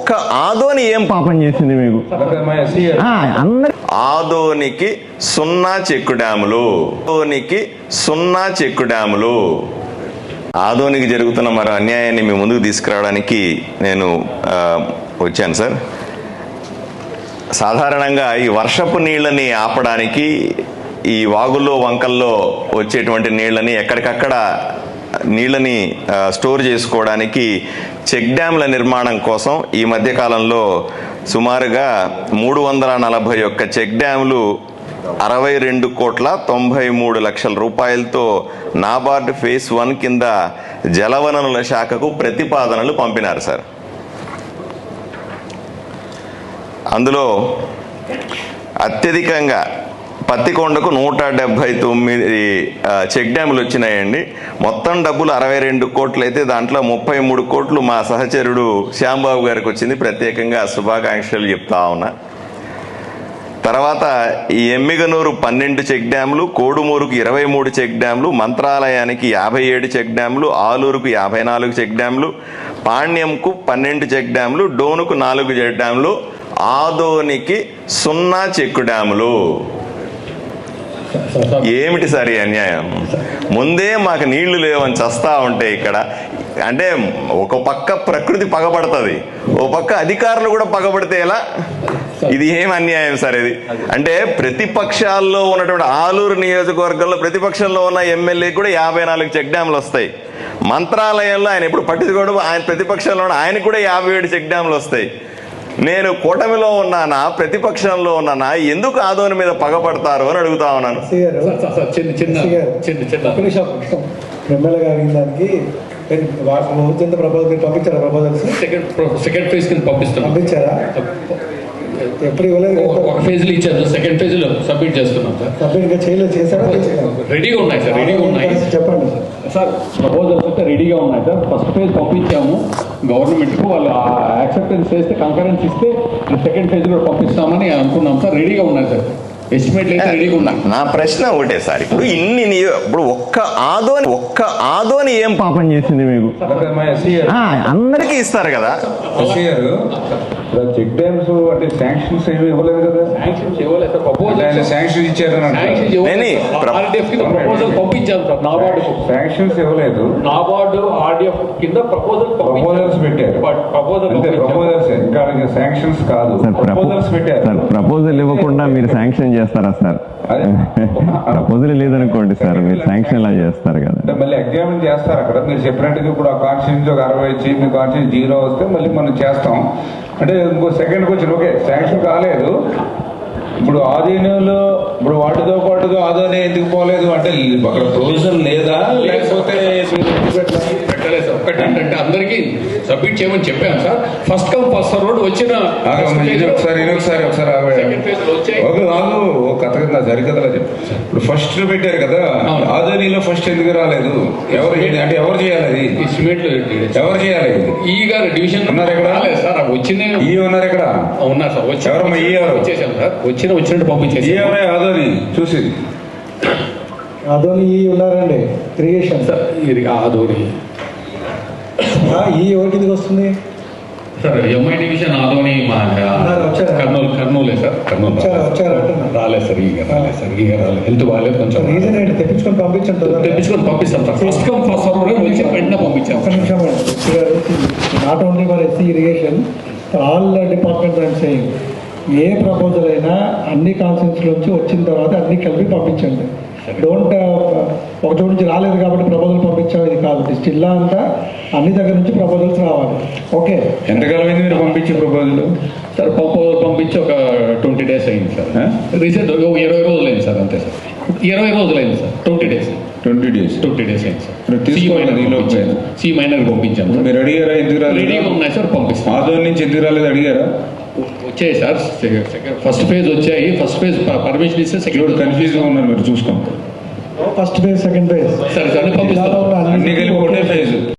ఒక్క ఆదోని ఏం పాపం చేసింది మీకు? ఆదోనికి 0 చెక్కు డ్యాములు, ఆదోనికి 0 చెక్కు డ్యాములు. ఆదోనికి జరుగుతున్న మరో అన్యాయాన్ని మీ ముందుకు తీసుకురావడానికి నేను వచ్చాను సార్. సాధారణంగా ఈ వర్షపు నీళ్ళని ఆపడానికి, ఈ వాగుల్లో వంకల్లో వచ్చేటువంటి నీళ్ళని ఎక్కడికక్కడ నీళ్ళని స్టోర్ చేసుకోవడానికి చెక్ డ్యామ్ల నిర్మాణం కోసం ఈ మధ్యకాలంలో సుమారుగా 341 చెక్ డ్యాములు 62,93,00,000 రూపాయలతో నాబార్డు ఫేజ్ 1 కింద జలవనరుల శాఖకు ప్రతిపాదనలు పంపినారు సార్. అందులో అత్యధికంగా పత్తికొండకు 179 చెక్ డ్యాములు వచ్చినాయండి. మొత్తం డబ్బులు 62 కోట్లు అయితే దాంట్లో 33 కోట్లు మా సహచరుడు శ్యాంబాబు గారికి వచ్చింది. ప్రత్యేకంగా శుభాకాంక్షలు చెప్తా ఉన్నా. తర్వాత ఈ ఎమ్మిగనూరు 12 చెక్ డ్యాములు, కోడుమూరుకు 23 చెక్ డ్యాములు, మంత్రాలయానికి 57 చెక్ డ్యాములు, ఆలూరుకు 54 చెక్ డ్యాములు, పాణ్యంకు 12 చెక్ డ్యాములు, డోనుకు 4 చెక్ డ్యాములు, ఆదోనికి 0 చెక్కు డ్యాములు. ఏమిటి సార్ ఈ అన్యాయం? ముందే మాకు నీళ్లు లేవని చస్తా ఉంటే ఇక్కడ అంటే ఒక పక్క ప్రకృతి పగబడుతుంది, ఓ పక్క అధికారులు కూడా పగబడితే ఎలా? ఇది ఏం అన్యాయం సార్ ఇది? అంటే ప్రతిపక్షాల్లో ఉన్నటువంటి ఆలూరు నియోజకవర్గంలో ప్రతిపక్షంలో ఉన్న ఎమ్మెల్యే కూడా 54 చెక్ డ్యాములు వస్తాయి. మంత్రాలయంలో ఆయన ఎప్పుడు పట్టించుకోడు, ఆయన ప్రతిపక్షంలో ఉన్న ఆయనకు కూడా 57 చెక్ డ్యాములు వస్తాయి. నేను కూటమిలో ఉన్నానా ప్రతిపక్షంలో ఉన్నానా, ఎందుకు ఆదోని మీద పగపడతారు అని అడుగుతా ఉన్నాను. సెకండ్ ఫేజ్ కింద పంపించారా? ఎప్పుడు ఇవ్వలేదు. ఒక ఫేజ్లో ఇచ్చారు, సెకండ్ ఫేజ్లో సబ్మిట్ చేస్తున్నాం సార్. సబ్మిట్ చేయలేదు, చేశారా? రెడీగా ఉన్నాయి సార్, రెడీగా ఉన్నాయి. చెప్పండి సార్. ప్రపోజల్స్ అయితే రెడీగా ఉన్నాయి సార్. ఫస్ట్ ఫేజ్ పంపించాము గవర్నమెంట్కు, వాళ్ళు యాక్సెప్టెన్స్ చేస్తే కన్ఫరెన్స్ ఇస్తే సెకండ్ ఫేజ్ కూడా పంపిస్తామని అనుకున్నాం సార్. రెడీగా ఉన్నాయి సార్, ఎస్టిమేట్లు అయితే రెడీగా ఉన్నాయి. నా ప్రశ్న ఒకటే సార్, ఇప్పుడు ఇప్పుడు ఒక్క ఆదోని ఏం పాపం చేసింది మీకు? అందరికీ ఇస్తారు కదా చెక్ డ్యామ్స్, అంటే శాంక్షన్స్ ఏమి ఇవ్వలేదు కదా. శాంక్షన్ ఇచ్చారు, ప్రపోజల్ పంపించాను సార్. నాబార్డు శాంక్షన్స్ ఇవ్వలేదు, నాబార్డు ఆర్డిఎఫ్ కింద ప్రపోజల్స్ పెట్టారు. ప్రపోజల్స్ ఇంకా శాంక్షన్స్ కాదు, ప్రపోజల్స్ పెట్టారు. ప్రపోజల్ ఇవ్వకుండా మీరు శాంక్షన్ చేస్తారా సార్? ప్రపోజల్ లేదనుకోండి సార్, మీరు శాంక్షన్ ఎలా చేస్తారు కదా? మళ్ళీ ఎగ్జామిన్ చేస్తారు అక్కడ. మీరు చెప్పినట్టుగా ఇప్పుడు ఆ కాన్స్టిట్యూన్సీ ఒక 60 వచ్చి మీ కాన్స్టిట్యూన్సీ 0 వస్తే మళ్ళీ మనం చేస్తాం. అంటే ఇంకో సెకండ్కి వచ్చి ఓకే శాంక్షన్ కాలేదు. ఇప్పుడు ఆధీనంలో ఇప్పుడు వాటితో పాటుగా ఆదోని ఎందుకు పోలేదు అంటే అక్కడ ప్రొవిజన్ లేదా, లేకపోతే పెట్టలేదు. ఒకటి ఏంటంటే అందరికీ సబ్మిట్ చేయమని చెప్పాను sir. First come first serve వచ్చిన ఒకసారి కథ కింద సరికథలా చెప్పు. ఇప్పుడు ఫస్ట్ పెట్టారు కదా, ఆదోనిలో ఫస్ట్ ఎందుకు రాలేదు? ఎవరు అంటే ఎవరు చేయాలి? ఎస్టిమేట్లు ఎవరు చేయాలి? ఈ గారు డివిజన్ ఉన్నారు ఎక్కడ? సార్ వచ్చిన ఈ ఉన్నారు ఎక్కడ? ఉన్నారు సార్. వచ్చేసాం సార్, వచ్చినట్టు పంపించేసి. ఆదోని చూసి ఆదోని ఉన్నారండి క్రియేషన్ సార్. ఇది ఆదోని ఈ ఎవరికి వస్తుంది సార్? ఎంఐ డివిజన్ ఆదోని మా కర్నూలే సార్. కర్నూలు రాలేదు సార్. ఈగ రాలేదు సార్. ఈగ రాలేదు, హెల్త్ బాగాలేదు కొంచెం. రీజన్ ఏంటి? తెప్పించుకొని పంపిస్తాం sir. First come first serve వచ్చి వెంటనే పంపించాం. ఒక నిమిషం. Not only for SC irrigation, all departments and saying A proposal అయినా అన్ని కాన్స్టిట్యూన్సీల నుంచి వచ్చిన తర్వాత అన్ని కలిపి పంపించండి. డోంట్ ఒక చోటు నుంచి రాలేదు కాబట్టి ప్రపోజల్ పంపించాం ఇది కాదు. జిల్లా అంతా అన్ని దగ్గర నుంచి ప్రపోజల్స్ రావాలి. ఓకే, ఎంతకాలం అయింది మీరు పంపించే ప్రపోజల్? సార్ ప్రపోజల్ పంపించి ఒక 20 days అయింది సార్. రీసెంట్ 20 రోజులు అయింది సార్. అంతే సార్, 20 రోజులు అయింది సార్. 20 days అయింది సార్. సి మైనర్ పంపించాము. మీరు అడిగారా? ఎందుకు రాలేదు? రెడీగా ఉన్నాయి సార్, పంపిస్తాం. ఆదోని నుంచి ఎందుకు రాలేదు అడిగారా? వచ్చాయి సార్, ఫస్ట్ ఫేజ్ వచ్చాయి. ఫస్ట్ ఫేజ్ పర్మిషన్ ఇస్తే సెకండ్ కన్ఫ్యూజ్గా ఉన్నారు మీరు చూసుకోండి. ఫస్ట్ ఫేజ్ సెకండ్ ఫేజ్ సరే సార్ పంపిస్తాం. అన్ని కలిపి ఒకటే ఫేజ్.